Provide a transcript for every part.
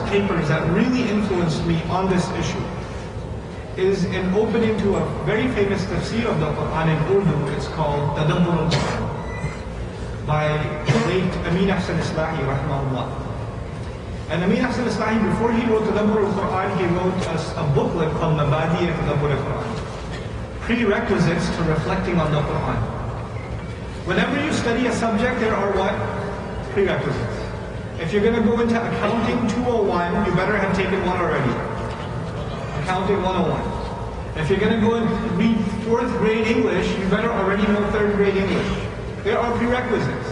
papers that really influenced me on this issue is an opening to a very famous tafsir of the Quran in Urdu. It's called Tadabbur al-Quran by the late Amin Ahsan Islahi, rahimahullah. And Amin Ahsan Islahi, before he wrote Tadabbur al-Quran, he wrote a booklet called Mabadi Tadabbur al-Quran. Prerequisites to reflecting on the Quran. Whenever you study a subject, there are what? Prerequisites. If you're going to go into accounting 201, you better have taken one already. Accounting 101. If you're going to go and read 4th grade English, you better already know 3rd grade English. There are prerequisites.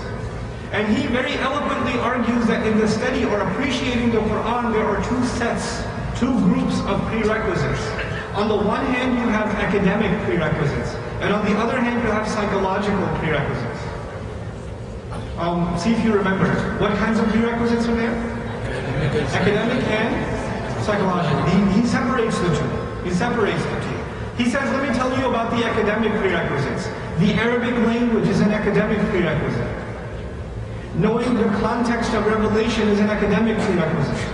And he very eloquently argues that in the study or appreciating the Quran, there are two groups of prerequisites. On the one hand, you have academic prerequisites. And on the other hand, you have psychological prerequisites. See if you remember. What kinds of prerequisites are there? Academic and psychological. He separates the two. He says, let me tell you about the academic prerequisites. The Arabic language is an academic prerequisite. Knowing the context of revelation is an academic prerequisite.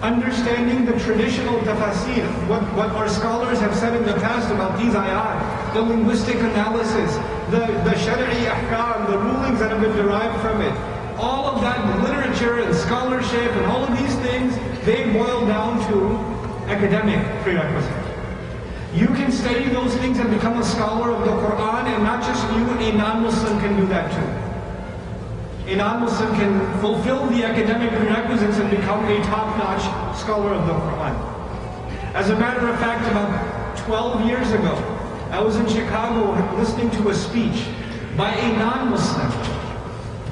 Understanding the traditional tafasir, what our scholars have said in the past about these ayat, the linguistic analysis, the shari'i ahkam, the rulings that have been derived from it, all of that literature and scholarship and all of these things, they boil down to academic prerequisite. You can study those things and become a scholar of the Quran, and not just you, a non-Muslim can do that too. A non-Muslim can fulfill the academic prerequisites and become a top-notch scholar of the Quran. As a matter of fact, about 12 years ago, I was in Chicago listening to a speech by a non-Muslim.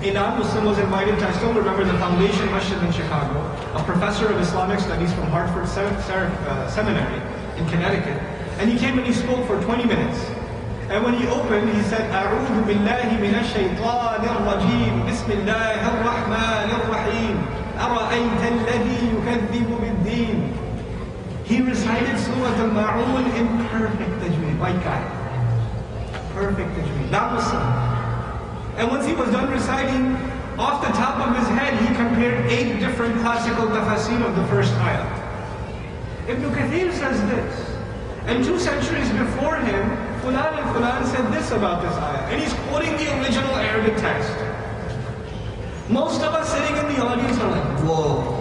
A non-Muslim was invited to, I still remember the Foundation Masjid in Chicago, a professor of Islamic Studies from Hartford Seminary in Connecticut, and he came and he spoke for 20 minutes. And when he opened, he said, أعوذ بالله من الشيطان الرجيم بسم الله الرحمن الرحيم أرأيت الذي يكذب بالدين. He recited Surah Al-Ma'un in perfect tajweed. White guy. Perfect tajweed. Not Muslim. And once he was done reciting, off the top of his head, he compared 8 different classical tafasir of the first ayah. Ibn Kathir says this. And 2 centuries before him, Fulan and Fulan said this about this ayah. And he's quoting the original Arabic text. Most of us sitting in the audience are like, whoa.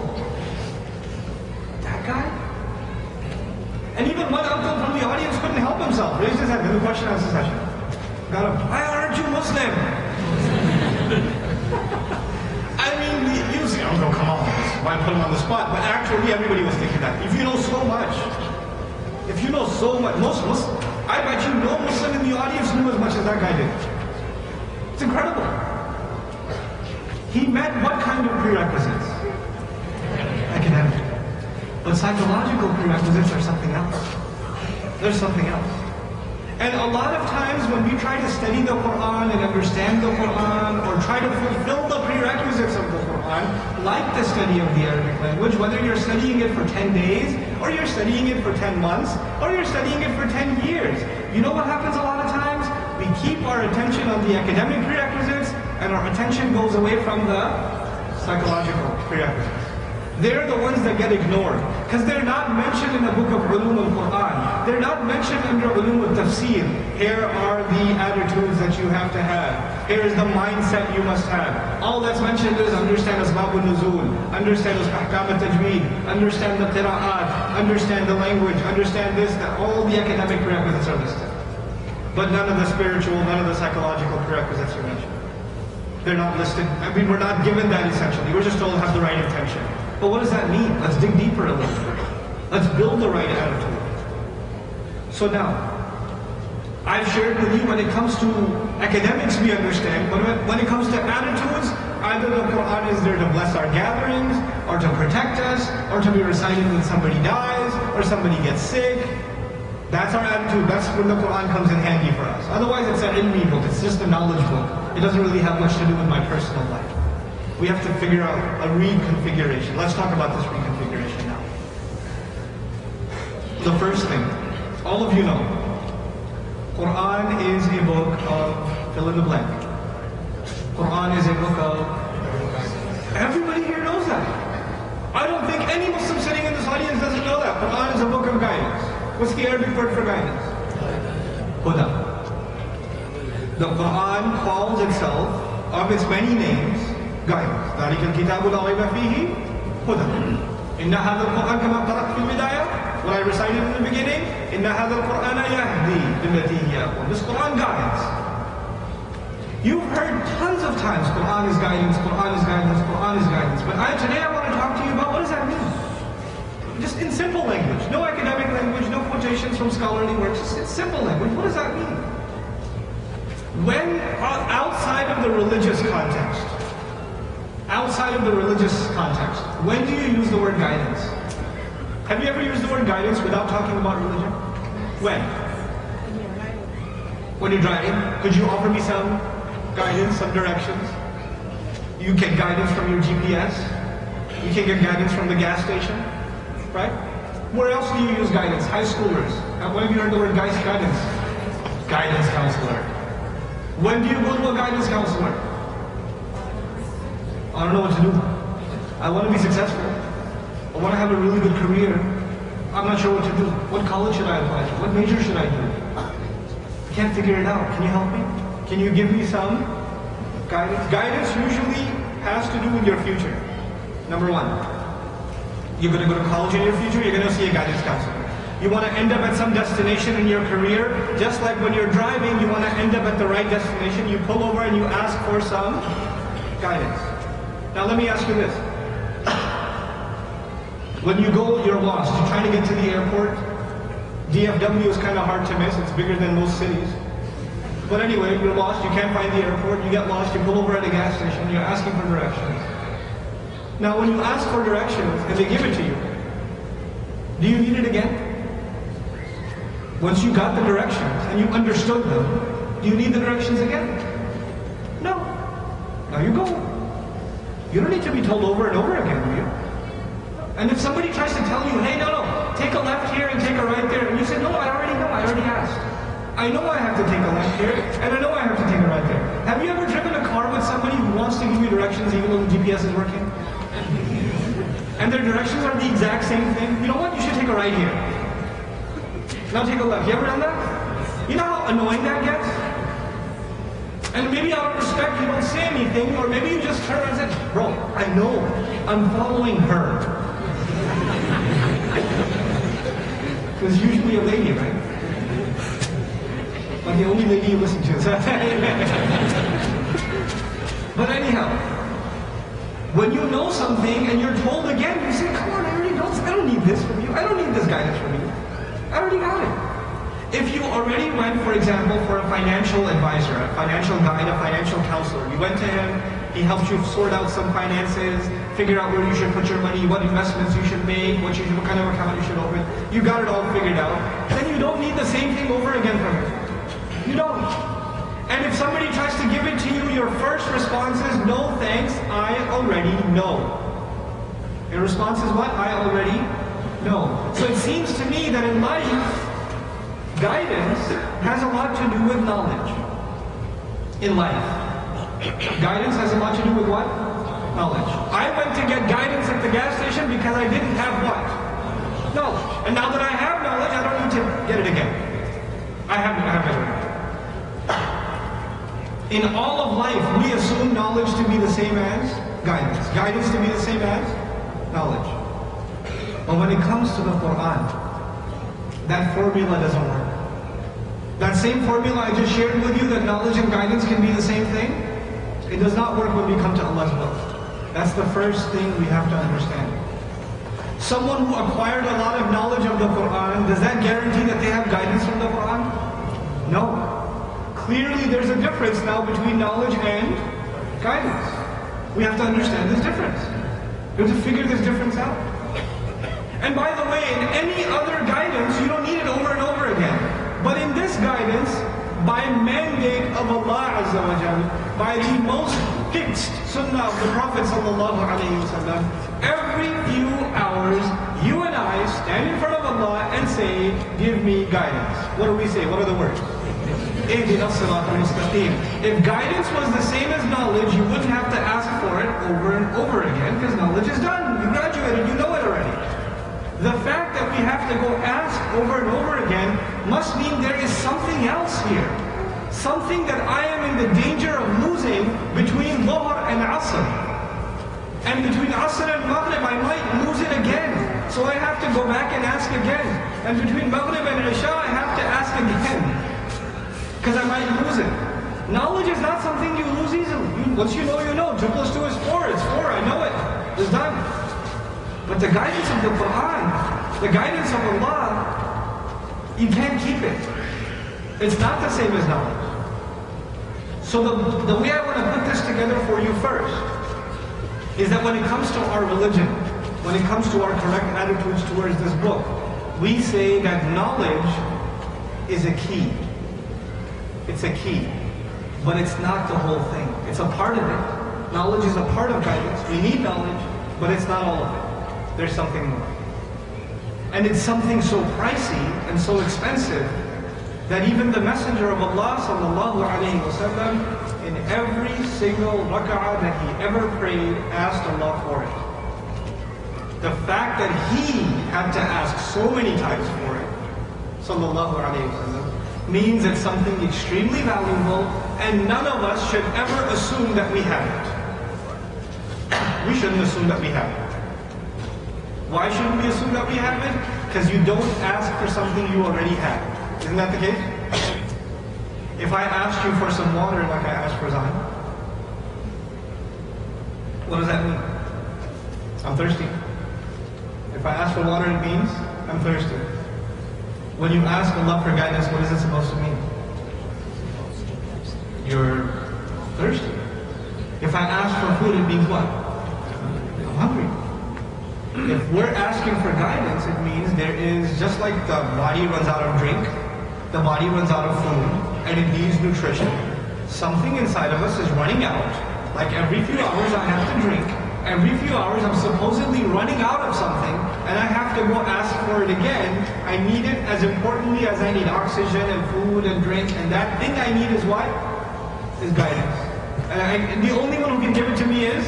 That guy? And even one uncle from the audience couldn't help himself. Raised his hand in the question and answer session. Got him, why aren't you Muslim? I mean, you say, oh no, come on. Why put him on the spot? But actually, everybody was thinking that. If you know so much, most Muslims, I bet you no Muslim in the audience knew as much as that guy did. It's incredible. He met what kind of prerequisites? Academic. But psychological prerequisites are something else. There's something else. And a lot of times when we try to study the Quran and understand the Quran, or try to fulfill the prerequisites of the Quran, like the study of the Arabic language, whether you're studying it for 10 days, or you're studying it for 10 months, or you're studying it for 10 years. You know what happens a lot of times? We keep our attention on the academic prerequisites, and our attention goes away from the psychological prerequisites. They're the ones that get ignored, because they're not mentioned in the book of Ulum al-Quran. They're not mentioned under Ulum al-Tafsir. Here are the attitudes that you have to have. Here is the mindset you must have. All that's mentioned is understand asbab al-nuzul, understand ahkam al-tajweed, understand the qira'at, understand the language, understand this, that. All the academic prerequisites are listed. But none of the spiritual, none of the psychological prerequisites are mentioned. They're not listed. I mean, we're not given that essentially. We're just told to have the right intention. But what does that mean? Let's dig deeper a little bit. Let's build the right attitude. So now, I've shared with you when it comes to academics we understand, but when it comes to attitudes, either the Quran is there to bless our gatherings, or to protect us, or to be recited when somebody dies, or somebody gets sick. That's our attitude. That's when the Quran comes in handy for us. Otherwise it's an ilmi book. It's just a knowledge book. It doesn't really have much to do with my personal life. We have to figure out a reconfiguration. Let's talk about this reconfiguration now. The first thing, all of you know, Quran is a book of fill in the blank. Quran is a book of... Everybody here knows that. I don't think any Muslim sitting in this audience doesn't know that. Quran is a book of guidance. What's the Arabic word for guidance? Huda. The Quran calls itself, of its many names, guidance. ذَلِكَ الْكِتَابُ لَا رَيْبَ فِيهِ هُدًى. إِنَّ هَذَا الْقُرْآنَ كَمَا قَرَأْتُ فِي الْبِدَايَةِ. What I recited in the beginning, إِنَّ هَذَا الْقُرْآنَ يَهْدِي لِلَّتِي هِيَ أَقْوَمُ. This Quran guides. You've heard tons of times, Quran is guidance, Quran is guidance, Quran is guidance. But today I want to talk to you about what does that mean? Just in simple language. No academic language, no quotations from scholarly works. Just in simple language. What does that mean? When outside of the religious context, when do you use the word guidance? Have you ever used the word guidance without talking about religion? When? When you're driving. Could you offer me some guidance, some directions? You get guidance from your GPS. You can get guidance from the gas station. Right? Where else do you use guidance? High schoolers. When have you heard the word guidance? Guidance counselor. When do you go to a guidance counselor? I don't know what to do. I want to be successful. I want to have a really good career. I'm not sure what to do. What college should I apply to? What major should I do? I can't figure it out. Can you help me? Can you give me some guidance? Guidance usually has to do with your future. Number one. You're going to go to college in your future, you're going to see a guidance counselor. You want to end up at some destination in your career, just like when you're driving, you want to end up at the right destination, you pull over and you ask for some guidance. Now let me ask you this. When you go, you're lost. You're trying to get to the airport. DFW is kind of hard to miss. It's bigger than most cities. But anyway, you're lost. You can't find the airport. You get lost. You pull over at a gas station. You're asking for directions. Now when you ask for directions and they give it to you, do you need it again? Once you got the directions and you understood them, do you need the directions again? No. Now you go. You don't need to be told over and over again, do you? And if somebody tries to tell you, hey, no, take a left here and take a right there, and you say, no, I already know, I already asked. I know I have to take a left here, and I know I have to take a right there. Have you ever driven a car with somebody who wants to give you directions even though the GPS is working? And their directions are the exact same thing? You know what? You should take a right here. Now take a left. You ever done that? You know how annoying that gets? And maybe out of respect you don't say anything, or maybe you just turn around and say, bro, I know, I'm following her. It's usually a lady, right? But the only lady you listen to. But anyhow, when you know something and you're told again, you say, come on, I already know this. I don't need this from you. I don't need this guidance from you. I already got it. If you already went, for example, for a financial advisor, a financial guide, a financial counselor, you went to him, he helped you sort out some finances, figure out where you should put your money, what investments you should make, what kind of account you should open. You got it all figured out. Then you don't need the same thing over again from him. You don't. And if somebody tries to give it to you, your first response is, no thanks, I already know. Your response is what? I already know. So it seems to me that in life, guidance has a lot to do with knowledge. In life. Guidance has a lot to do with what? Knowledge. I went to get guidance at the gas station because I didn't have what? Knowledge. And now that I have knowledge, I don't need to get it again. I have it. In all of life, we assume knowledge to be the same as guidance. Guidance to be the same as knowledge. But when it comes to the Quran, that formula doesn't work. That same formula I just shared with you, that knowledge and guidance can be the same thing, it does not work when we come to Allah's book. That's the first thing we have to understand. Someone who acquired a lot of knowledge of the Quran, does that guarantee that they have guidance from the Quran? No. Clearly there's a difference now between knowledge and guidance. We have to understand this difference. We have to figure this difference out. And by the way, in any other guidance, you don't need it over and over again. But in this guidance, by mandate of Allah Azza wa Jal, by the most fixed sunnah of the Prophet Sallallahu Alaihi Wasallam, every few hours, you and I stand in front of Allah and say, give me guidance. What do we say? What are the words? If guidance was the same as knowledge, you wouldn't have to ask for it over and over again, because knowledge is done. You graduated, you know it already. to go ask over and over again must mean there is something else here. Something that I am in the danger of losing between Dhuhr and Asr. And between Asr and Maghrib I might lose it again. So I have to go back and ask again. And between Maghrib and Isha I have to ask again. Because I might lose it. Knowledge is not something you lose easily. Once you know, you know. 2 plus 2 is 4. It's 4. I know it. It's done. But the guidance of the Quran, the guidance of Allah, you can't keep it. It's not the same as knowledge. So the way I want to put this together for you first is that when it comes to our religion, when it comes to our correct attitudes towards this book, we say that knowledge is a key. It's a key. But it's not the whole thing. It's a part of it. Knowledge is a part of guidance. We need knowledge, but it's not all of it. There's something more. And it's something so pricey and so expensive that even the Messenger of Allah sallallahu alayhi wa sallam, in every single rak'ah that he ever prayed, asked Allah for it. The fact that he had to ask so many times for it, sallallahu alayhi wa sallam, means it's something extremely valuable, and none of us should ever assume that we have it. We shouldn't assume that we have it. Why shouldn't we assume that we have it? Because you don't ask for something you already have. Isn't that the case? If I asked you for some water like I asked for Zayn, what does that mean? I'm thirsty. If I ask for water, it means I'm thirsty. When you ask Allah for guidance, what is it supposed to mean? You're thirsty. If I ask for food, it means what? I'm hungry. If we're asking for guidance, it means there is, just like the body runs out of drink, the body runs out of food, and it needs nutrition. Something inside of us is running out. Like every few hours I have to drink. Every few hours I'm supposedly running out of something, and I have to go ask for it again. I need it as importantly as I need oxygen and food and drink, and that thing I need is what? Is guidance. And the only one who can give it to me is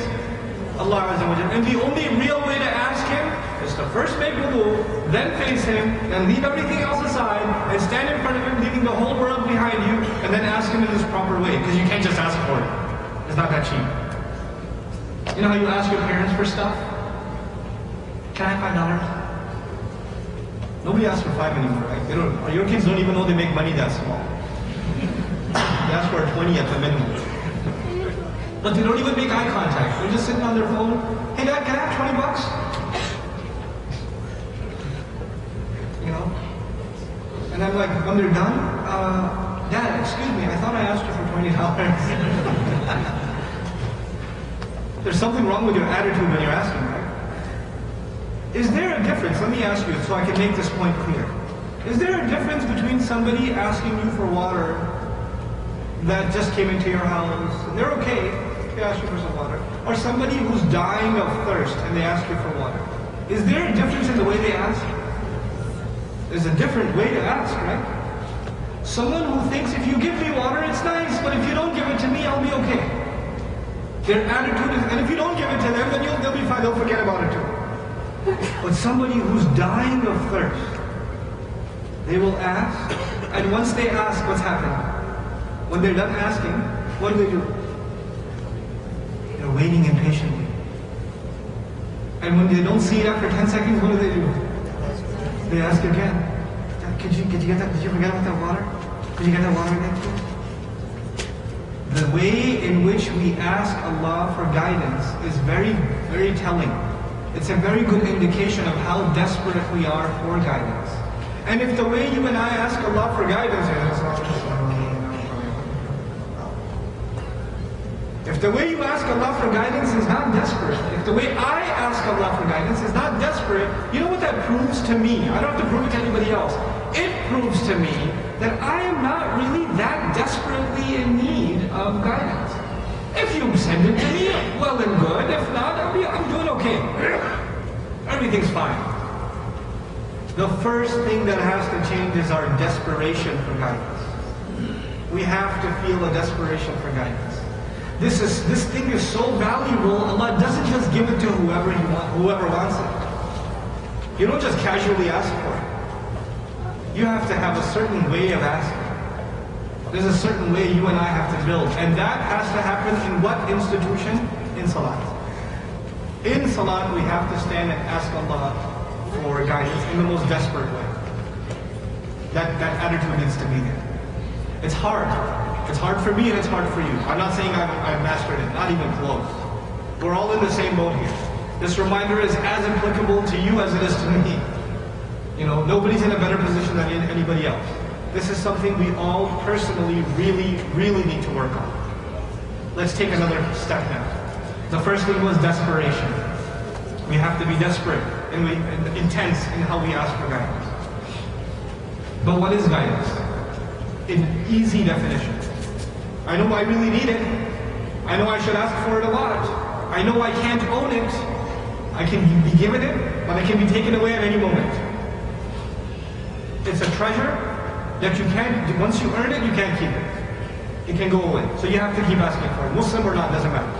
Allah Azza wa Jalla. And the only real way to ask Him is to first make wudu, then face Him, and leave everything else aside, and stand in front of Him, leaving the whole world behind you, and then ask Him in this proper way. Because you can't just ask for it. It's not that cheap. You know how you ask your parents for stuff? Can I have $5? Nobody asks for 5 anymore, right? They don't, your kids don't even know they make money that small. They ask for a 20 at the minimum. But they don't even make eye contact. They're just sitting on their phone. Hey Dad, can I have $20? You know? And I'm like, when they're done, Dad, excuse me, I thought I asked you for $20. There's something wrong with your attitude when you're asking, right? Is there a difference? Let me ask you so I can make this point clear. Is there a difference between somebody asking you for water that just came into your house, and they're okay, they ask you for some water, or somebody who's dying of thirst and they ask you for water? Is there a difference in the way they ask? There's a different way to ask, right? Someone who thinks if you give me water, it's nice, but if you don't give it to me, I'll be okay. Their attitude is, and if you don't give it to them, then they'll be fine, they'll forget about it too. But somebody who's dying of thirst, they will ask, and once they ask, what's happening? When they're done asking, what do? They're waiting impatiently. And when they don't see it after 10 seconds, what do? They ask again. Did you get that? Did you forget about that water? Did you get that water again? The way in which we ask Allah for guidance is very, very telling. It's a very good indication of how desperate we are for guidance. And if the way you and I ask Allah for guidance is, if the way you ask Allah for guidance is not desperate, if the way I ask Allah for guidance is not desperate, you know what that proves to me? I don't have to prove it to anybody else. It proves to me that I am not really that desperately in need of guidance. If you send it to me, well and good. If not, I'm doing okay. Everything's fine. The first thing that has to change is our desperation for guidance. We have to feel a desperation for guidance. This thing is so valuable, Allah doesn't just give it to whoever wants it. You don't just casually ask for it. You have to have a certain way of asking. There's a certain way you and I have to build. And that has to happen in what institution? In Salat. In Salat, we have to stand and ask Allah for guidance in the most desperate way. That attitude needs to be there. It's hard. It's hard for me and it's hard for you. I'm not saying I've mastered it, not even close. We're all in the same boat here. This reminder is as applicable to you as it is to me. You know, nobody's in a better position than anybody else. This is something we all personally really need to work on. Let's take another step now. The first thing was desperation. We have to be desperate and intense in how we ask for guidance. But what is guidance? In easy definition. I know I really need it. I know I should ask for it a lot. I know I can't own it. I can be given it, but it can be taken away at any moment. It's a treasure that you can't, once you earn it, you can't keep it. It can go away. So you have to keep asking for it. Muslim or not, doesn't matter.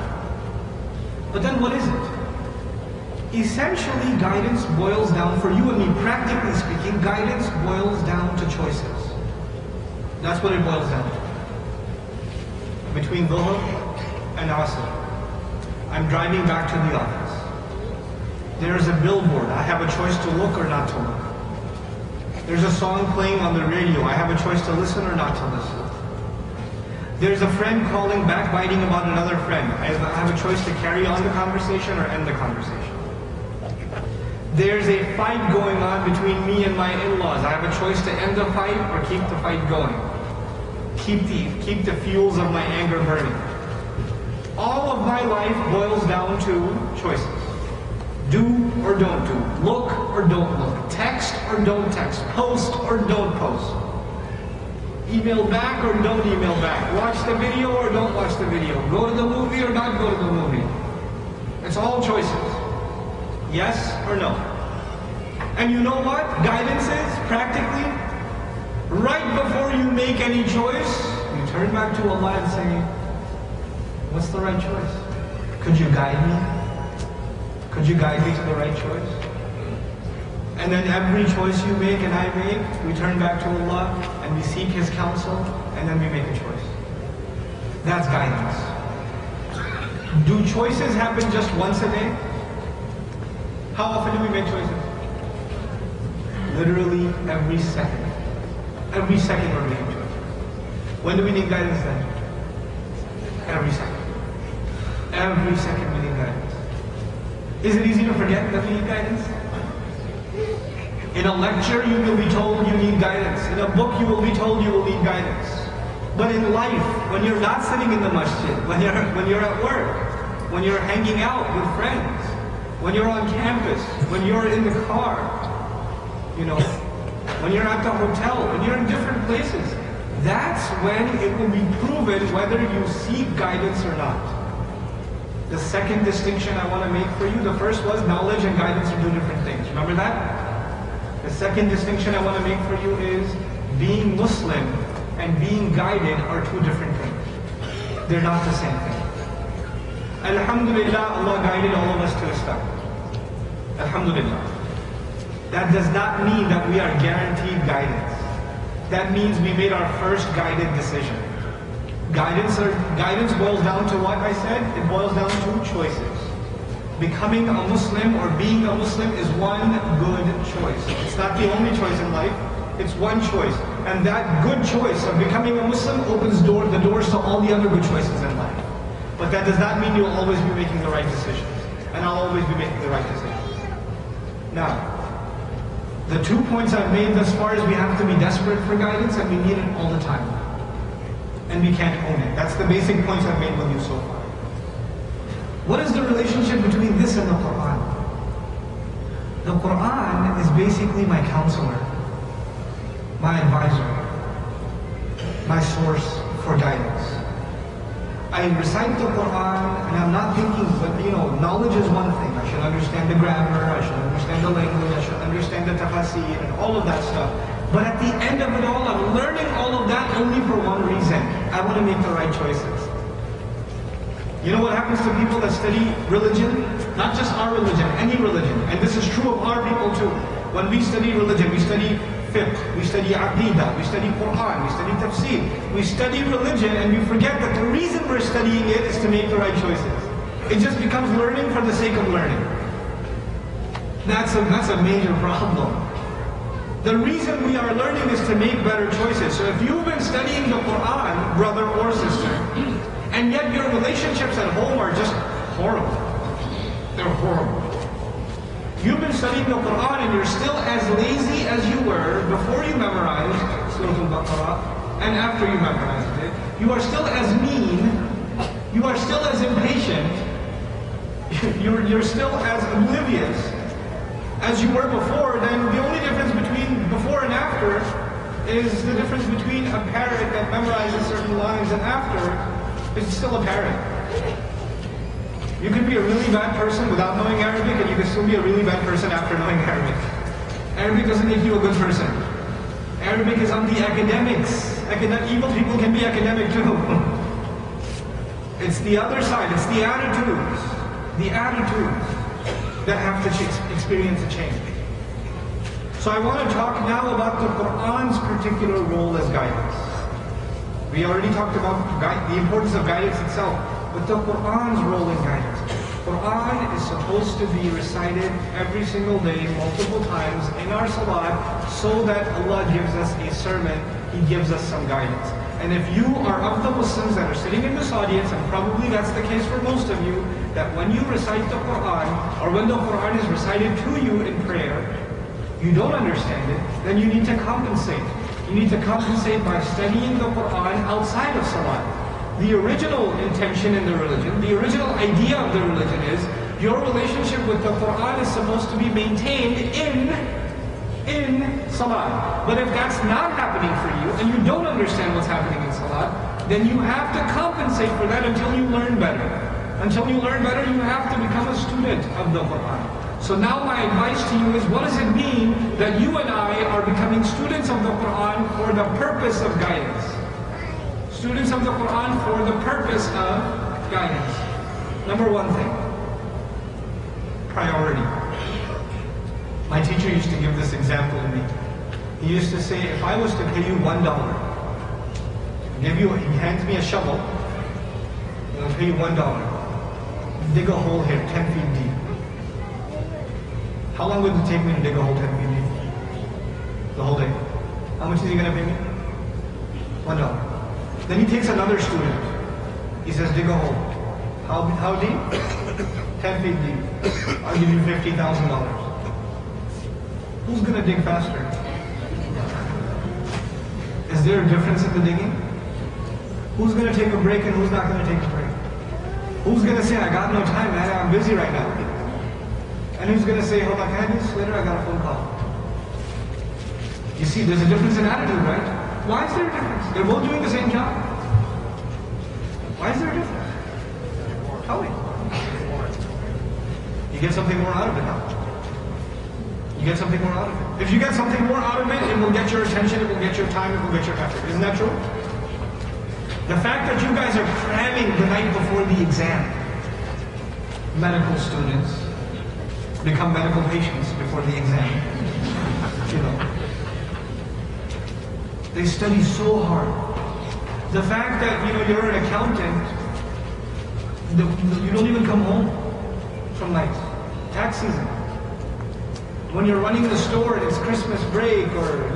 But then what is it? Essentially, guidance boils down, for you and me, practically speaking, guidance boils down to choices. That's what it boils down to. Between Dhuhr and Asr, I'm driving back to the office. There's a billboard. I have a choice to look or not to look. There's a song playing on the radio. I have a choice to listen or not to listen. There's a friend calling, backbiting about another friend. I have a choice to carry on the conversation or end the conversation. There's a fight going on between me and my in-laws. I have a choice to end the fight or keep the fight going. Keep the fuels of my anger burning. All of my life boils down to choices. Do or don't do. Look or don't look. Text or don't text. Post or don't post. Email back or don't email back. Watch the video or don't watch the video. Go to the movie or not go to the movie. It's all choices. Yes or no. And you know what? Guidance is, practically, right before you make any choice, you turn back to Allah and say, what's the right choice? Could you guide me? Could you guide me to the right choice? And then every choice you make and I make, we turn back to Allah and we seek His counsel and then we make a choice. That's guidance. Do choices happen just once a day? How often do we make choices? Literally every second. Every second we're making choices. When do we need guidance then? Every second. Every second we need guidance. Is it easy to forget that we need guidance? In a lecture you will be told you need guidance. In a book you will be told you will need guidance. But in life, when you're not sitting in the masjid, when you're at work, when you're hanging out with friends, when you're on campus, when you're in the car, you know, when you're at the hotel, when you're in different places, that's when it will be proven whether you seek guidance or not. The second distinction I want to make for you, the first was knowledge and guidance are two different things. Remember that? The second distinction I want to make for you is being Muslim and being guided are two different things. They're not the same thing. Alhamdulillah, Allah guided all of us to Islam. Alhamdulillah. That does not mean that we are guaranteed guidance. That means we made our first guided decision. Guidance boils down to what I said? It boils down to choices. Becoming a Muslim or being a Muslim is one good choice. It's not the only choice in life. It's one choice. And that good choice of becoming a Muslim opens the doors to all the other good choices in life. But that does not mean you'll always be making the right decisions. And I'll always be making the right decisions. Now, the 2 points I've made thus far is we have to be desperate for guidance and we need it all the time. And we can't own it. That's the basic points I've made with you so far. What is the relationship between this and the Quran? The Quran is basically my counselor, my advisor, my source for guidance. I recite the Quran and I'm not thinking, but knowledge is one thing. I should understand the grammar, I should understand the language, I should understand the tafasir and all of that stuff. But at the end of it all, I'm learning all of that only for one reason. I want to make the right choices. You know what happens to people that study religion? Not just our religion, any religion. And this is true of our people too. When we study religion, we study fiqh, we study akidah, we study Quran, we study tafsir, we study religion, and we forget that the reason we're studying it is to make the right choices. It just becomes learning for the sake of learning. That's a major problem. The reason we are learning is to make better choices. So if you've been studying the Quran, brother or sister, and yet your relationships at home are just horrible. They're horrible. You've been studying the Quran and you're still as lazy as you were before you memorized Surah Al-Baqarah and after you memorized it. You are still as mean. You are still as impatient. You're still as oblivious as you were before. Then the only difference between before and after is the difference between a parrot that memorizes certain lines and after is still a parrot. You can be a really bad person without knowing Arabic, and you can still be a really bad person after knowing Arabic. Arabic doesn't make you a good person. Arabic is on the academics. Evil people can be academic too. It's the other side, it's the attitudes that have to experience a change. So I want to talk now about the Quran's particular role as guidance. We already talked about the importance of guidance itself, but the Quran's role in guidance. Quran is supposed to be recited every single day, multiple times in our salat, so that Allah gives us a sermon, He gives us some guidance. And if you are of the Muslims that are sitting in this audience, and probably that's the case for most of you, that when you recite the Quran, or when the Quran is recited to you in prayer, you don't understand it, then you need to compensate. You need to compensate by studying the Quran outside of salat. The original intention in the religion, the original idea of the religion is your relationship with the Quran is supposed to be maintained in salat. But if that's not happening for you and you don't understand what's happening in salat, then you have to compensate for that until you learn better. Until you learn better, you have to become a student of the Quran. So now my advice to you is, what does it mean that you and I are becoming students of the Quran for the purpose of guidance? Students of the Quran for the purpose of guidance. Number one thing, priority. My teacher used to give this example to me. He used to say, if I was to pay you $1, he hands me a shovel, and I'll pay you $1. Dig a hole here, 10 feet deep. How long would it take me to dig a hole 10 feet deep? The whole day. How much is he going to pay me? $1. Then he takes another student. He says, dig a hole. How deep? 10 feet deep. I'll give you $50,000. Who's going to dig faster? Is there a difference in the digging? Who's going to take a break and who's not going to take a break? Who's going to say, I got no time, man, I'm busy right now? And who's going to say, hold on, can I do this later? I got a phone call. You see, there's a difference in attitude, right? Why is there a difference? They're both doing the same job. Why is there a difference? Tell me. You get something more out of it now. You get something more out of it. If you get something more out of it, it will get your attention, it will get your time, it will get your effort. Isn't that true? The fact that you guys are cramming the night before the exam. Medical students become medical patients before the exam. You know. They study so hard. The fact that you're an accountant, you don't even come home from nights. Tax season. When you're running the store and it's Christmas break or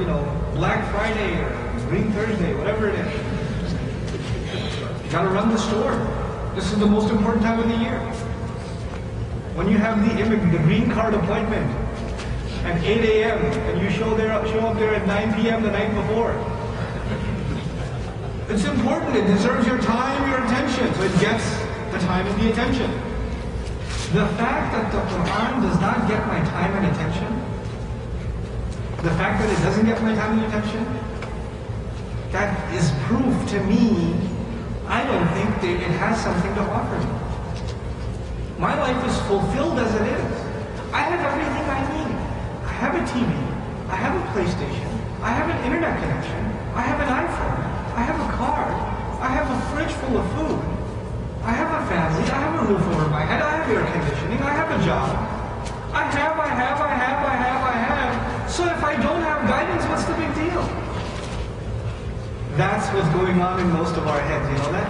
Black Friday or Green Thursday, whatever it is, you gotta run the store. This is the most important time of the year. When you have the green card appointment at 8 a.m. and you show up there at 9 p.m. the night before. It's important, it deserves your time, your attention, so it gets the time and the attention. The fact that the Quran does not get my time and attention, the fact that it doesn't get my time and attention, that is proof to me, I don't think that it has something to offer me. My life is fulfilled as it is. I have everything I need. I have a TV, I have a PlayStation, I have an internet connection, I have an iPhone, I have a car, I have a fridge full of food, I have a family, I have a roof over my head, I have air conditioning, I have a job. I have. So if I don't have guidance, what's the That's what's going on in most of our heads, you know that?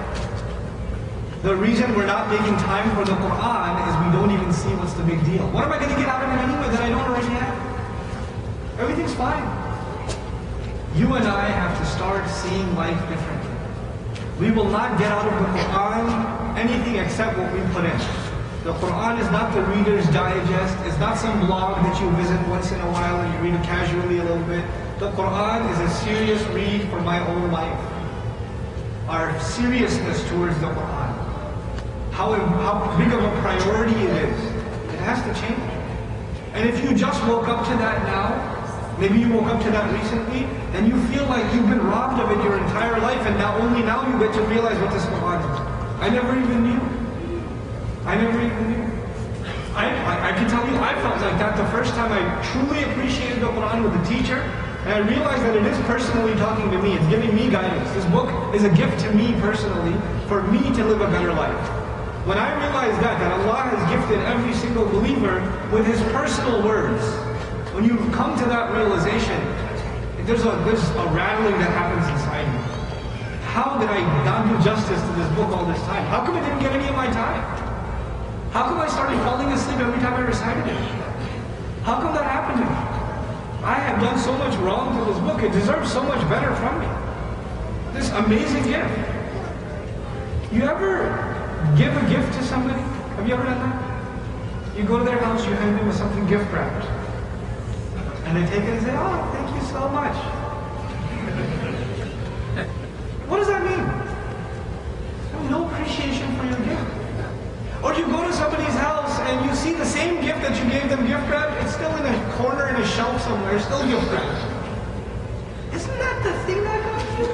The reason we're not making time for the Quran is we don't even see what's the big deal. What am I going to get out of it anyway that I don't already have? Everything's fine. You and I have to start seeing life differently. We will not get out of the Quran anything except what we put in. The Quran is not the Reader's Digest. It's not some blog that you visit once in a while and you read it casually a little bit. The Quran is a serious read for my own life. Our seriousness towards the Quran. How big of a priority it is. It has to change. And if you just woke up to that now, maybe you woke up to that recently, and you feel like you've been robbed of it your entire life, and only now you get to realize what this Quran is. I never even knew. I can tell you, I felt like that the first time I truly appreciated the Quran with a teacher, and I realized that it is personally talking to me. It's giving me guidance. This book is a gift to me personally, for me to live a better life. When I realized that Allah has gifted every single believer with His personal words, when you come to that realization, there's a rattling that happens inside you. How did I not do justice to this book all this time? How come it didn't get any of my time? How come I started falling asleep every time I recited it? How come that happened to me? I have done so much wrong to this book. It deserves so much better from me. This amazing gift. You ever give a gift to somebody? Have you ever done that? You go to their house, you hand them with something gift wrapped. And they take it and say, oh, thank you so much. What does that mean? No appreciation for your gift. Or you go to somebody's house and you see the same gift that you gave them gift wrapped, it's still in a corner in a shelf somewhere, still gift wrapped. Isn't that the thing that got you?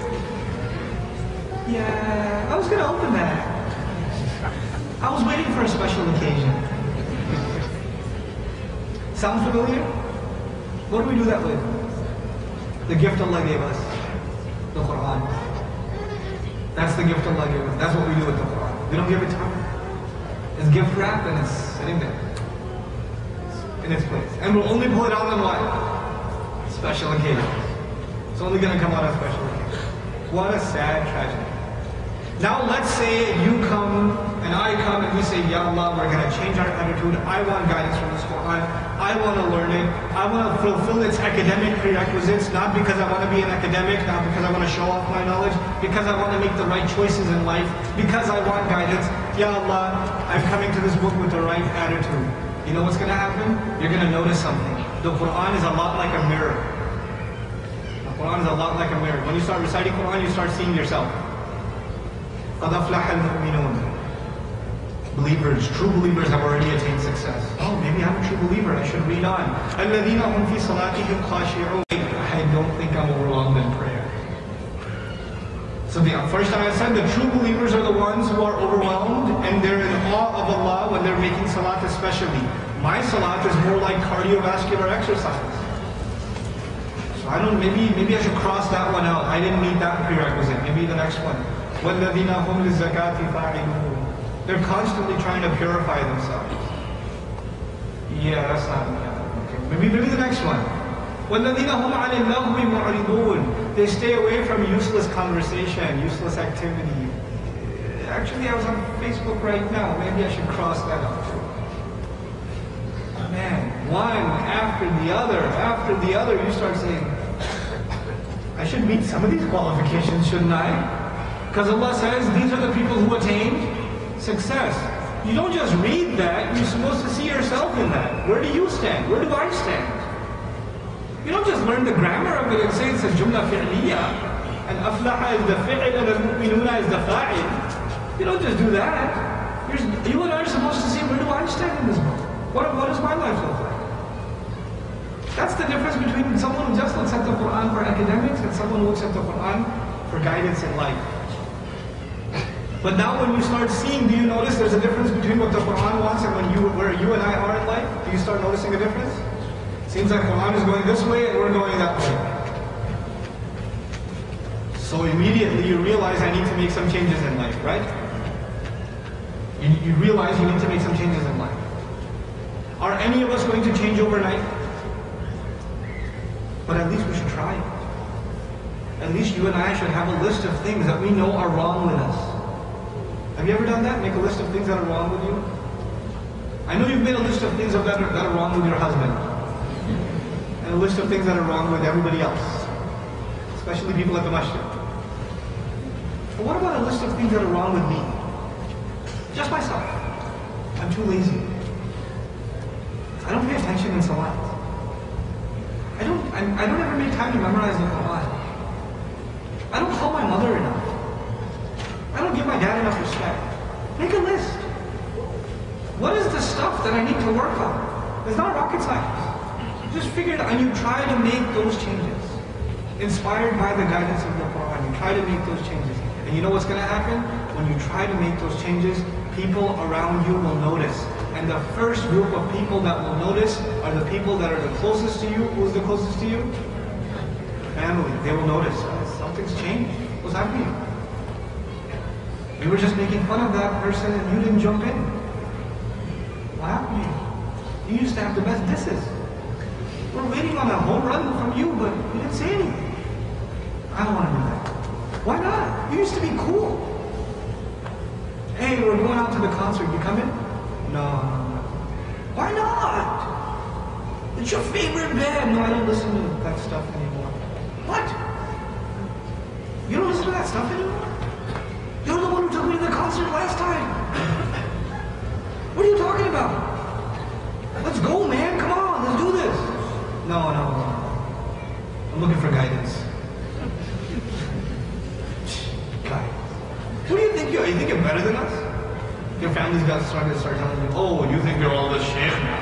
Yeah, I was going to open that. I was waiting for a special occasion. Sound familiar? What do we do that with? The gift Allah gave us. The Quran. That's the gift Allah gave us. That's what we do with the Quran. We don't give it time. It's gift wrapped and it's sitting there. In its place. And we'll only pull it out on what? Special occasion. It's only going to come out on special occasion. What a sad tragedy. Now let's say you come and I come and we say, Ya Allah, we're going to change our attitude. I want guidance from this Quran. I want to learn it. I want to fulfill its academic prerequisites, not because I want to be an academic, not because I want to show off my knowledge, because I want to make the right choices in life, because I want guidance. Ya Allah, I'm coming to this book with the right attitude. You know what's going to happen? You're going to notice something. The Quran is a lot like a mirror. The Quran is a lot like a mirror. When you start reciting Quran, you start seeing yourself. قَدْ أَفْلَحَ الْمُؤْمِنُونَ. Believers, true believers have already attained success. Oh, maybe I'm a true believer, I should read on. الَّذِينَ هُمْ فِي صَلَاتِهِمْ خَاشِعُونَ. I don't think I'm overwhelmed in prayer. So the first time I said the true believers are the ones who are overwhelmed and they're in awe of Allah when they're making salat especially. My salat is more like cardiovascular exercise. So I don't, maybe I should cross that one out. I didn't meet that prerequisite. Maybe the next one. وَالَّذِينَ هُمْ لِلزَّكَاةِ فَاعِلُونَ. They're constantly trying to purify themselves. Yeah, that's not me. Okay. Maybe the next one. وَالَّذِينَ هُمْ عَنِ اللَّغْوِ مُعْرِضُونَ. They stay away from useless conversation, useless activity. Actually, I was on Facebook right now. Maybe I should cross that out too. Man, one after the other, you start saying, I should meet some of these qualifications, shouldn't I? Because Allah says, these are the people who attained success. You don't just read that, you're supposed to see yourself in that. Where do you stand? Where do I stand? You don't just learn the grammar of it and say it's a jumla fi'liya, and aflaha is the fi'il and al-mu'minuna is the fa'il. You don't just do that. You and I are supposed to see, where do I stand in this book? What does my life look like? That's the difference between someone who just looks at the Quran for academics and someone who looks at the Quran for guidance in life. But now when you start seeing, do you notice there's a difference between what the Quran wants and where you and I are in life? Do you start noticing a difference? Seems like Quran is going this way and we're going that way. So immediately you realize I need to make some changes in life, right? You realize you need to make some changes in life. Are any of us going to change overnight? But at least we should try. at least you and I should have a list of things that we know are wrong with us. Have you ever done that? Make a list of things that are wrong with you? I know you've made a list of things that are wrong with your husband. And a list of things that are wrong with everybody else. Especially people at the masjid. But what about a list of things that are wrong with me? Just myself. I'm too lazy. I don't pay attention in salat. I don't ever make time to memorize the Quran. I don't call my mother enough. I don't give my dad enough respect. Make a list. What is the stuff that I need to work on? It's not rocket science. Just figure it out and you try to make those changes. Inspired by the guidance of the Quran, you try to make those changes. And you know what's going to happen? When you try to make those changes, people around you will notice. And the first group of people that will notice are the people that are the closest to you. Who's the closest to you? Family. They will notice. Something's changed. What's happening? We were just making fun of that person and you didn't jump in. What happened to you? You used to have the best disses. We're waiting on a home run from you, but you didn't say anything. I don't want to do that. Why not? You used to be cool. Hey, we're going out to the concert. You coming? No. Why not? It's your favorite band. No, I don't listen to that stuff anymore. What? You don't listen to that stuff anymore? You're the one who took me to the concert last time. What are you talking about? Let's go, man. Come on, let's do this. No. I'm looking for guidance. Guidance. Who do you think you are? You think you're better than us? Your family's got to start telling you, oh, you think you're all this shaykh now.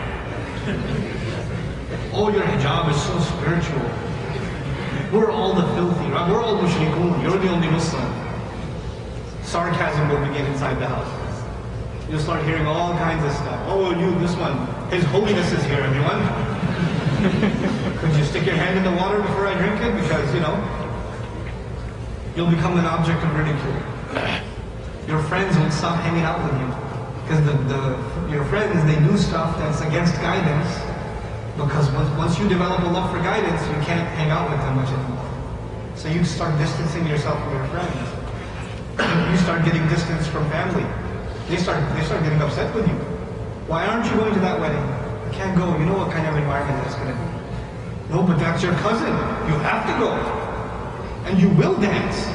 Oh, your hijab is so spiritual. We're all the filthy, right? We're all mushrikun. You're the only Muslim. Sarcasm will begin inside the house. You'll start hearing all kinds of stuff. Oh, this one. His holiness is here, everyone. Could you stick your hand in the water before I drink it? Because, you'll become an object of ridicule. Your friends won't stop hanging out with you. Because your friends, they do stuff that's against guidance. Because once you develop a love for guidance, you can't hang out with them much anymore. So you start distancing yourself from your friends. You start getting distance from family. They start getting upset with you. Why aren't you going to that wedding? I can't go. You know what kind of environment that's going to be. No, but that's your cousin. You have to go. And you will dance.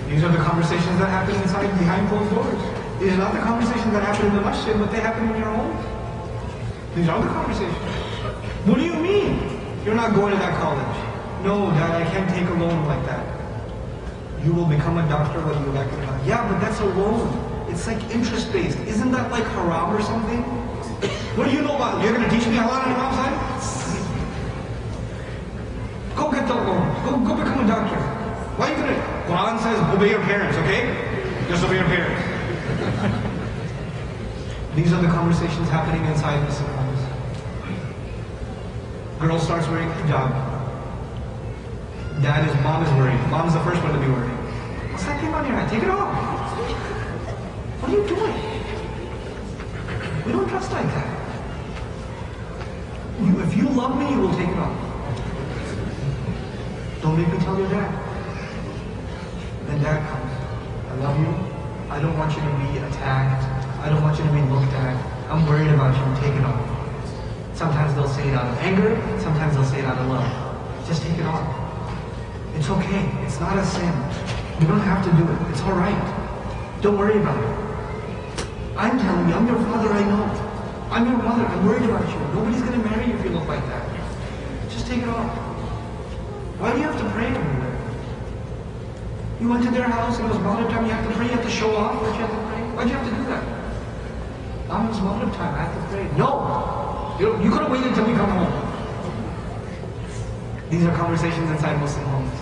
These are the conversations that happen inside, behind closed doors. These are not the conversations that happen in the masjid, but they happen in your home. These are the conversations. What do you mean? You're not going to that college. No, Dad, I can't take a loan like that. You will become a doctor whether you like it or not. Yeah, but that's a loan. It's like interest-based. Isn't that like haram or something? What do you know about it? You're going to teach me halal and haram side? Go get the loan. Go become a doctor. Why are you going to? Quran says obey your parents, okay? Just obey your parents. These are the conversations happening inside Muslim homes. Girl starts wearing hijab. Mom is worried. Mom's the first one to be worried. What's that thing on your head? Take it off. What are you doing? We don't dress like that. If you love me, you will take it off. Don't make me tell your dad. Then dad comes. I love you. I don't want you to be attacked. I don't want you to be looked at. I'm worried about you. Take it off. Sometimes they'll say it out of anger. Sometimes they'll say it out of love. Just take it off. It's okay. It's not a sin. You don't have to do it. It's all right. Don't worry about it. I'm telling you, I'm your father, I know. I'm your mother. I'm worried about you. Nobody's going to marry you if you look like that. Just take it off. Why do you have to pray everywhere? You went to their house and it was Maghrib time. You have to pray. You have to show off that you have to pray. Why'd you have to do that? It was Maghrib time. I have to pray. No! You could have waited until we come home. These are conversations inside Muslim homes.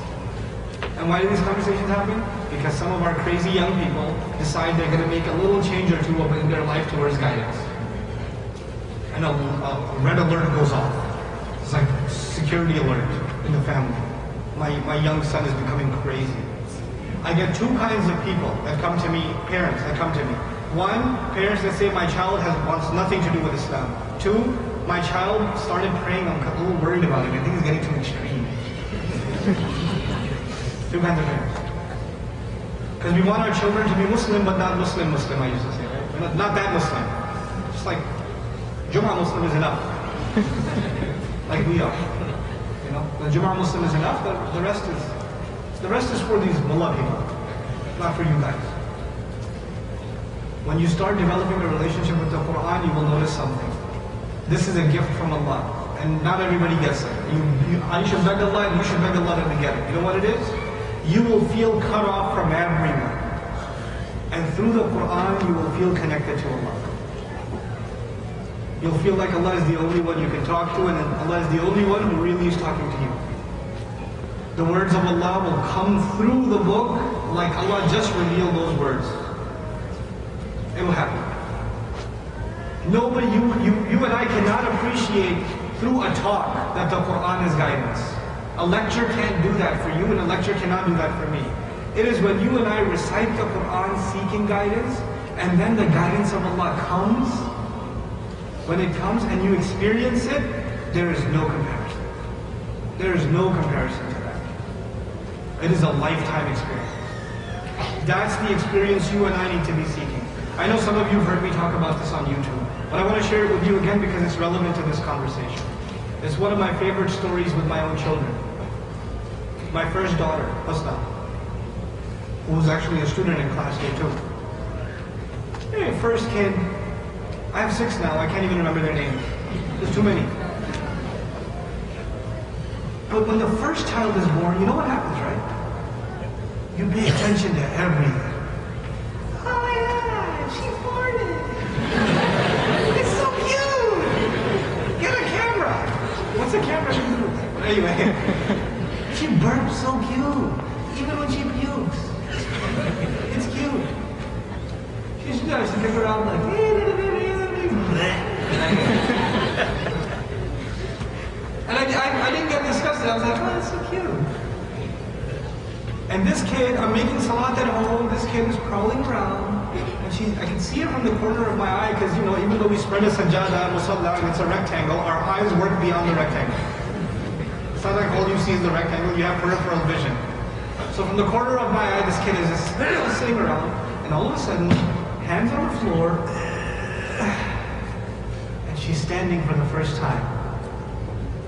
And why do these conversations happen? Because some of our crazy young people decide they're going to make a little change or two in their life towards guidance. And a red alert goes off. It's like security alert in the family. My young son is becoming crazy. I get two kinds of people that come to me, parents that come to me. One, parents that say my child wants nothing to do with Islam. Two, my child started praying, I'm a little worried about him. I think he's getting too extreme. Two kinds of parents. Because we want our children to be Muslim, but not Muslim, I used to say, right? Not that Muslim. Just like, Jummah Muslim is enough. Like we are. You know, the Jummah Muslim is enough, the rest is for these mullah people, not for you guys. When you start developing a relationship with the Quran, you will notice something. This is a gift from Allah, and not everybody gets it. I should beg Allah, and you should beg Allah to get it. You know what it is? You will feel cut off from everyone. And through the Quran, you will feel connected to Allah. You'll feel like Allah is the only one you can talk to, and Allah is the only one who really is talking to you. The words of Allah will come through the book like Allah just revealed those words. It will happen. Nobody, you and I cannot appreciate through a talk that the Quran is guidance. A lecture can't do that for you, and a lecture cannot do that for me. It is when you and I recite the Quran seeking guidance, and then the guidance of Allah comes. When it comes and you experience it, there is no comparison. There is no comparison to that. It is a lifetime experience. That's the experience you and I need to be seeking. I know some of you have heard me talk about this on YouTube, but I want to share it with you again because it's relevant to this conversation. It's one of my favorite stories with my own children. My first daughter, Husna, who was actually a student in class here too. Hey, first kid, I have 6 now, I can't even remember their names. There's too many. But when the first child is born, you know what happens, right? You pay attention to everything. Oh yeah, she farted. It's so cute. Get a camera. What's a camera do? Anyway, she burps so cute. Even when she pukes. It's cute. She starts to kick around like, and I didn't get disgusted. I was like, oh, that's so cute. And this kid, I'm making salat at home, this kid is crawling around, and I can see it from the corner of my eye, because, you know, even though we spread a sajjada, musalla, and it's a rectangle, our eyes work beyond the rectangle. It's not like all you see is the rectangle, you have peripheral vision. So from the corner of my eye, this kid is just sitting around, and all of a sudden, hands on the floor, and she's standing for the first time.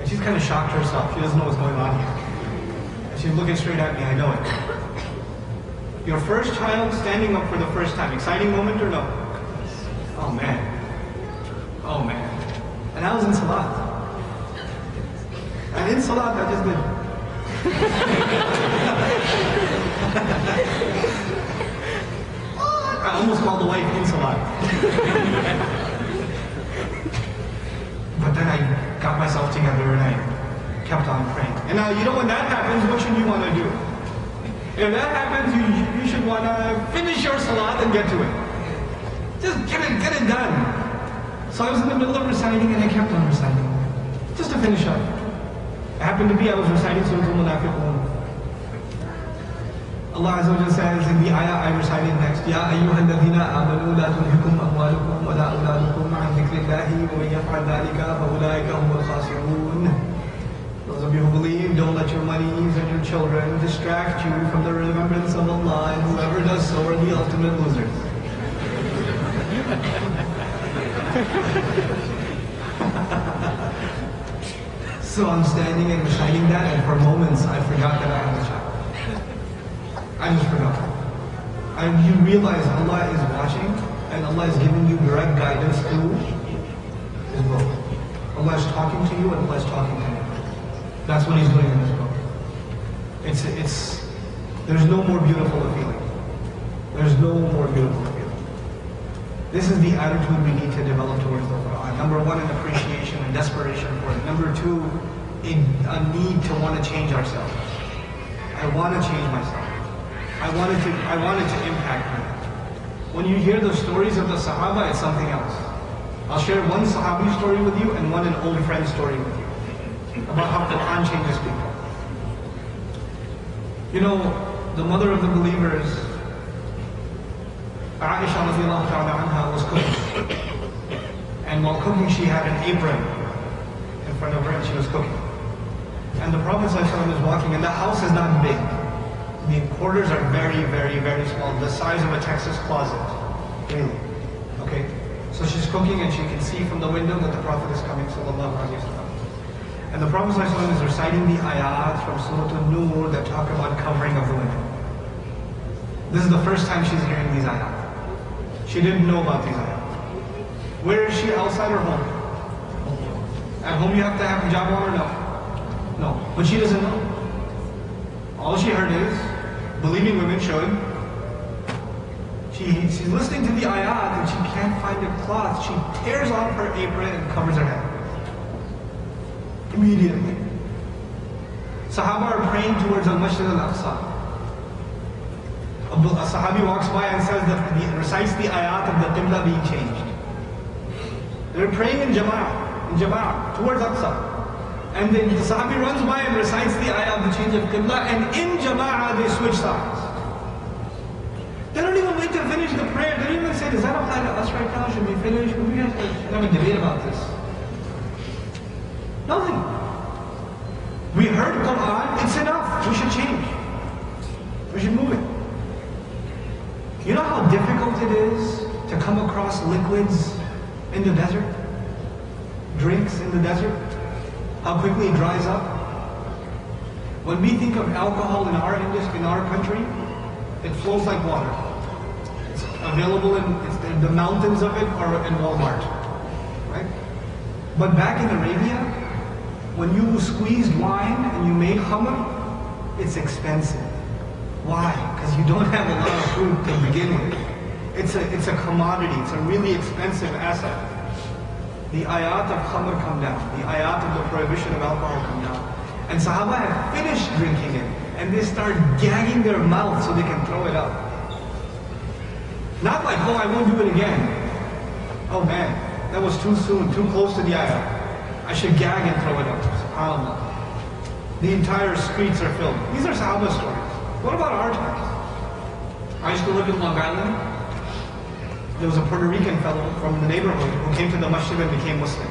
And she's kind of shocked herself, she doesn't know what's going on here. She's looking straight at me, I know it. Your first child standing up for the first time, exciting moment or no? Oh man. Oh man. And I was in Salat. And in Salat, I just did. I almost called the wife in Salat. But then I got myself together and I kept on praying. And now, you know, when that happens, what should you want to do? If that happens, you should want to finish your salat and get to it. Just get it done. So I was in the middle of reciting and I kept on reciting. Just to finish up. It happened to be I was reciting Surah Al-Munafiqun. Allah Azza wa Jalla says in the ayah I recited next, Ya ayyuhal ladhina amanu la tulhikum amwalukum wa la awladukum an dhikrillahi wa man yaf'al dhalika fa ulaika humul khasirun. Those of you who believe, don't let your monies and your children distract you from the remembrance of Allah, and whoever does so are the ultimate losers. So I'm standing and reciting that, and for moments I forgot that I have a child. I just forgot. And you realize Allah is watching, and Allah is giving you direct guidance through His book. Allah is talking to you, and Allah is talking to you. That's what He's doing in this book. There's no more beautiful a feeling. There's no more beautiful a feeling. This is the attitude we need to develop towards the Quran. Number one, an appreciation and desperation for it. Number two, a need to want to change ourselves. I want to change myself. I want it to impact me. When you hear the stories of the Sahaba, it's something else. I'll share one Sahabi story with you and one an old friend story with you, about how Quran changes people. You know, the mother of the believers, Aisha radiallahu ta'ala anha, was cooking. And while cooking, she had an apron in front of her and she was cooking. And and the Prophet ﷺ is walking, and the house is not big. The quarters are very, very, very small, the size of a Texas closet. Really. Okay? So she's cooking and she can see from the window that the Prophet is coming, sallallahu alayhi wa sallam. And the Prophet ﷺ is reciting the ayat from Surah An-Nur that talk about covering of the women. This is the first time she's hearing these ayat. She didn't know about these ayat. Where is she, outside or home? At home you have to have hijab on or no? No. But she doesn't know. All she heard is, believing women should. She's listening to the ayat and she can't find a cloth. She tears off her apron and covers her head. Immediately. Sahaba are praying towards Al-Masjid Al-Aqsa. A Sahabi walks by and says that recites the ayat of the Qibla being changed. They're praying in Jama'ah, towards Aqsa. And then the Sahabi runs by and recites the ayah of the change of Qibla, and in Jama'ah they switch sides. They don't even wait to finish the prayer. They don't even say, does that apply to us right now? Should we finish? Should we have a debate about this? Nothing. We heard Quran, it's enough. We should change. We should move it. You know how difficult it is to come across liquids in the desert? Drinks in the desert? How quickly it dries up? When we think of alcohol in our industry, in our country, it flows like water. It's available in the mountains of it or in Walmart, right? But back in Arabia, when you squeezed wine and you made khamr, it's expensive. Why? Because you don't have a lot of fruit to begin with. It's a commodity. It's a really expensive asset. The ayat of khamr come down. The ayat of the prohibition of alcohol come down. And Sahaba have finished drinking it, and they start gagging their mouth so they can throw it up. Not like, oh, I won't do it again. Oh man, that was too soon, too close to the ayat. I should gag and throw it up. SubhanAllah. The entire streets are filled. These are Sahaba stories. What about our times? I used to live in Long Island. There was a Puerto Rican fellow from the neighborhood who came to the masjid and became Muslim.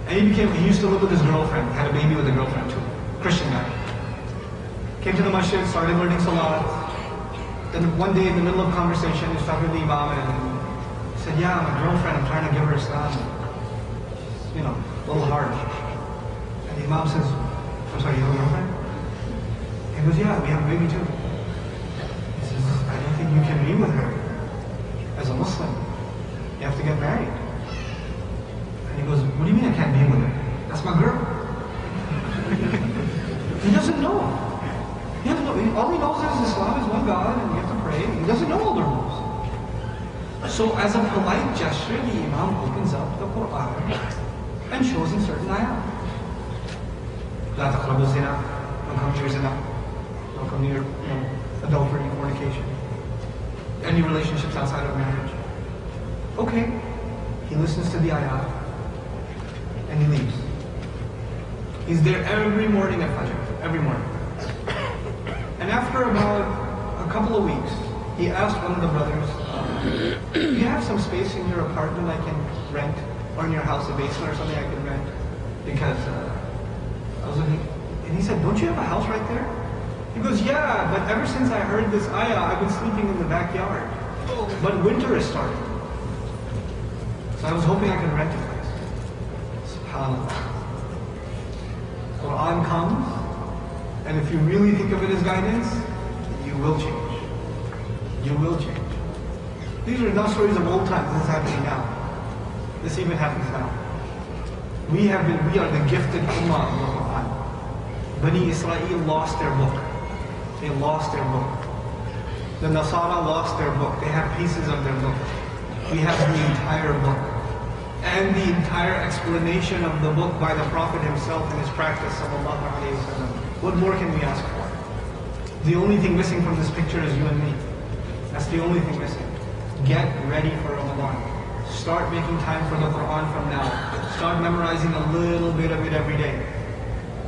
And he used to live with his girlfriend, had a baby with a girlfriend too. Christian guy. Came to the masjid, started learning salat. Then one day in the middle of conversation, he was talking to the imam and he said, yeah, my girlfriend, I'm trying to give her Islam. You know, a little hard. And the imam says, I'm sorry, you have a girlfriend? He goes, yeah, we have a baby too. He says, I don't think you can be with her as a Muslim. You have to get married. And he goes, what do you mean I can't be with her? That's my girl. He doesn't know. All he knows is Islam is one God and you have to pray. He doesn't know all the rules. So as a polite gesture, the imam opens up the Quran and shows in certain ayat. La taqrabu zina. Don't come near zina. Don't come near adultery, fornication. Any relationships outside of marriage. Okay. He listens to the ayat and he leaves. He's there every morning at Fajr. Every morning. And after about a couple of weeks, he asked one of the brothers, do you have some space in your apartment I can rent? Or in your house, a basement or something I can rent? Because I was looking, and he said, don't you have a house right there? He goes, yeah, but ever since I heard this ayah, I've been sleeping in the backyard. But winter is starting. So I was hoping I could rent a place. SubhanAllah. Quran comes, and if you really think of it as guidance, you will change. You will change. These are not stories of old times, this is happening now. This even happens now. We are the gifted ummah of the Quran. Bani Israel lost their book. They lost their book. The Nasara lost their book. They have pieces of their book. We have the entire book. And the entire explanation of the book by the Prophet himself in his practice, sallallahu alayhi wa sallam. What more can we ask for? The only thing missing from this picture is you and me. That's the only thing missing. Get ready for Ramadan. Start making time for the Quran from now. Start memorizing a little bit of it every day.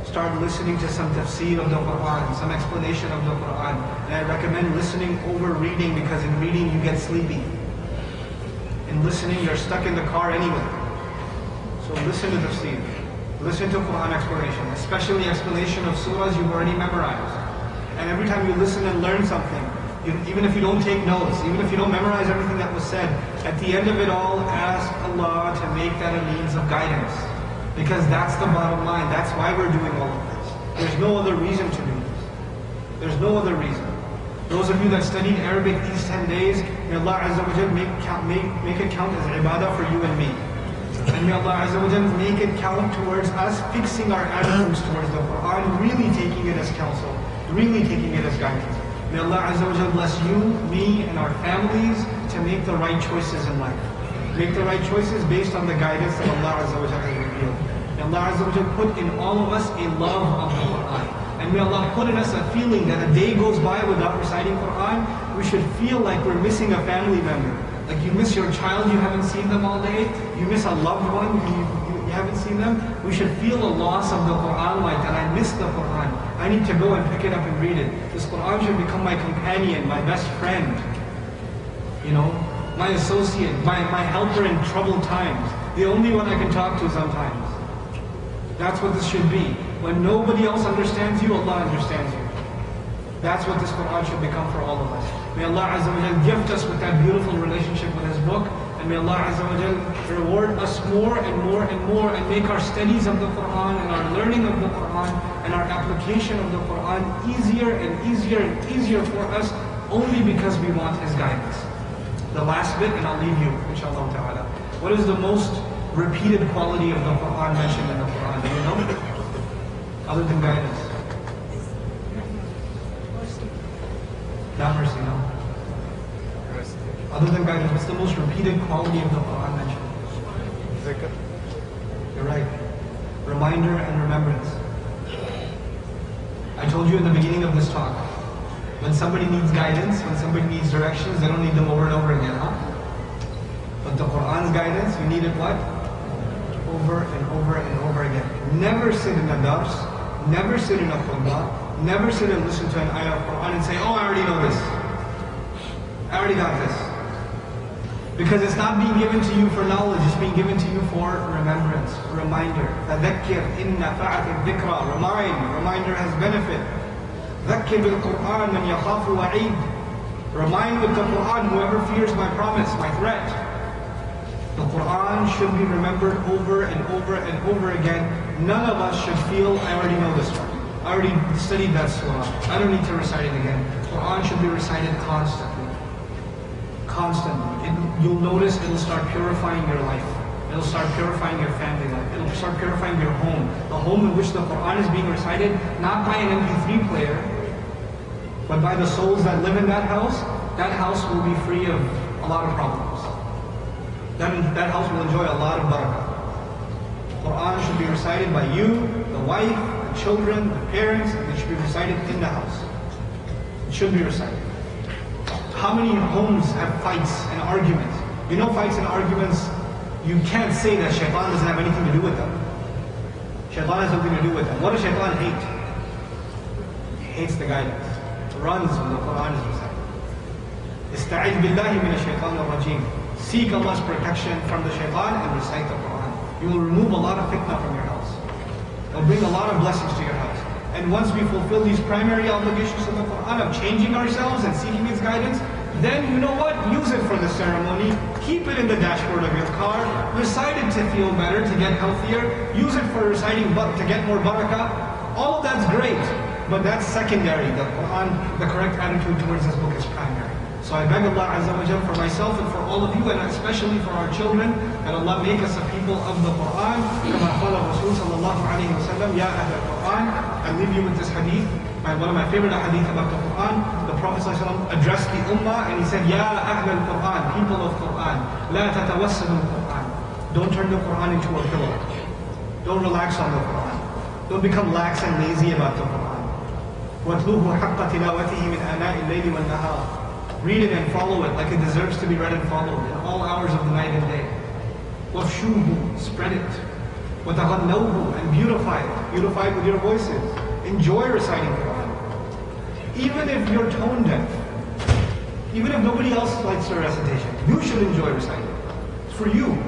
Start listening to some tafsir of the Quran, some explanation of the Quran. And I recommend listening over reading, because in reading you get sleepy. In listening, you're stuck in the car anyway. So listen to tafsir. Listen to Quran explanation, especially explanation of surahs you've already memorized. And every time you listen and learn something, even if you don't take notes, even if you don't memorize everything that was said, at the end of it all, ask Allah to make that a means of guidance. Because that's the bottom line. That's why we're doing all of this. There's no other reason to do this. There's no other reason. Those of you that studied Arabic these 10 days, may Allah Azza wa Jal make it count as ibadah for you and me. And may Allah Azza wa Jal make it count towards us fixing our attitudes towards the Quran, really taking it as counsel, really taking it as guidance. May Allah Azza wa Jal bless you, me, and our families to make the right choices in life. Make the right choices based on the guidance that Allah Azza wa Jal has revealed. May Allah Azza wa Jal put in all of us a love of the Quran. And may Allah put in us a feeling that a day goes by without reciting Quran, we should feel like we're missing a family member. Like you miss your child, you haven't seen them all day. You miss a loved one, you haven't seen them. We should feel a loss of the Quran, like that I miss the Quran. I need to go and pick it up and read it. This Quran should become my companion, my best friend. You know, my associate, my helper in troubled times. The only one I can talk to sometimes. That's what this should be. When nobody else understands you, Allah understands you. That's what this Quran should become for all of us. May Allah Azza wa Jal gift us with that beautiful relationship with His book. And may Allah Azza wa Jal reward us more and more and more and make our studies of the Quran and our learning of the Quran and our application of the Quran easier and easier and easier for us only because we want His guidance. The last bit, and I'll leave you, inshallah ta'ala. What is the most repeated quality of the Quran mentioned in the Quran? Do you know? Other than guidance. Not mercy, no. Other than guidance, what's the most repeated quality of the Quran mentioned? You're right. Reminder and remembrance. I told you in the beginning of this talk, when somebody needs guidance, when somebody needs directions, they don't need them over and over again, huh? But the Quran's guidance, you need it what? Over and over and over again. Never sit in a dars, never sit in a khutbah, never sit and listen to an ayah of Quran and say, oh, I already know this. I already got this. Because it's not being given to you for knowledge, it's being given to you for remembrance, reminder. فَذَكِّرْ إِنَّ فَعَتِ الذِّكْرَى. Reminder has benefit. ذَكِّرْ بِالْقُرْآنِ مَنْ يَخَافُ وَعِيدٍ. Remind with the Quran whoever fears my promise, my threat. The Quran should be remembered over and over and over again. None of us should feel, I already know this one. I already studied that surah. I don't need to recite it again. Quran should be recited constantly. Constantly. You'll notice it'll start purifying your life. It'll start purifying your family life. It'll start purifying your home. The home in which the Quran is being recited, not by an MP3 player, but by the souls that live in that house will be free of a lot of problems. That house will enjoy a lot of barakah. Quran should be recited by you, the wife, the children, the parents, and it should be recited in the house. It should be recited. How many homes have fights and arguments? You know, fights and arguments, you can't say that shaitan doesn't have anything to do with them. Shaitan has something to do with them. What does shaitan hate? He hates the guidance. It runs when the Quran is recited. Ista'id billahi min ash-shaytan ar-rajim. Seek Allah's protection from the shaitan and recite the Quran. You will remove a lot of fitna from your house. It will bring a lot of blessings to your house. And once we fulfill these primary obligations of the Quran of changing ourselves and seeking its guidance, then you know what? Use it for the ceremony. Keep it in the dashboard of your car. Recite it to feel better, to get healthier. Use it for reciting to get more barakah. All of that's great, but that's secondary. The Quran, the correct attitude towards this book is primary. So I beg Allah Azza wa Jal for myself and for all of you, and especially for our children, that Allah make us a people of the Quran. Kama qala Rasul sallallahu alayhi wa sallam, Ya Ahl al-Quran. I leave you with this hadith, one of my favorite hadith about the Quran. The Prophet sallallahu alayhi wa sallam addressed the ummah and he said, Ya Ahl al-Quran, people of Quran, La tatawassadu al-Quran. Don't turn the Quran into a pillow. Don't relax on the Quran. Don't become lax and lazy about the Quran. وَاتْلُوهُ حَقَّ تِلَاوَتِهِ مِنْ آنَاءِ اللَّيْلِ وَالنَّهَارِ. Read it and follow it like it deserves to be read and followed in all hours of the night and day. وَفْشُوهُ. Spread it. وَتَغَنَّوْهُ. And beautify it. Beautify it with your voices. Enjoy reciting Quran. Even if you're tone deaf, even if nobody else likes your recitation, you should enjoy reciting. It's for you.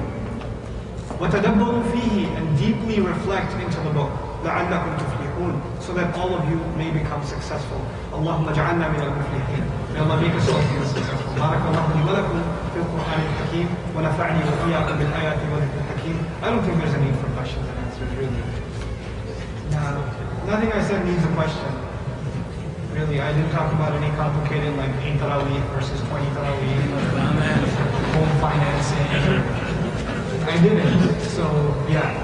وَتَدَبَّرُوا فِيهِ, and deeply reflect into the book. لَعَلَّكُمْ تُفْلِحُونَ, so that all of you may become successful. اللهم اجعلنا من المفلحين. May Allah make us all be successful. بارك الله لي ولكم في القرآن الحكيم ونفعني وإياكم بالآيات والذكر الحكيم. I don't think there's a need for questions and answers, really. No, nothing I said needs a question. Really, I didn't talk about any complicated like 8 tarawih versus 20 tarawih or home financing. I didn't. So, yeah.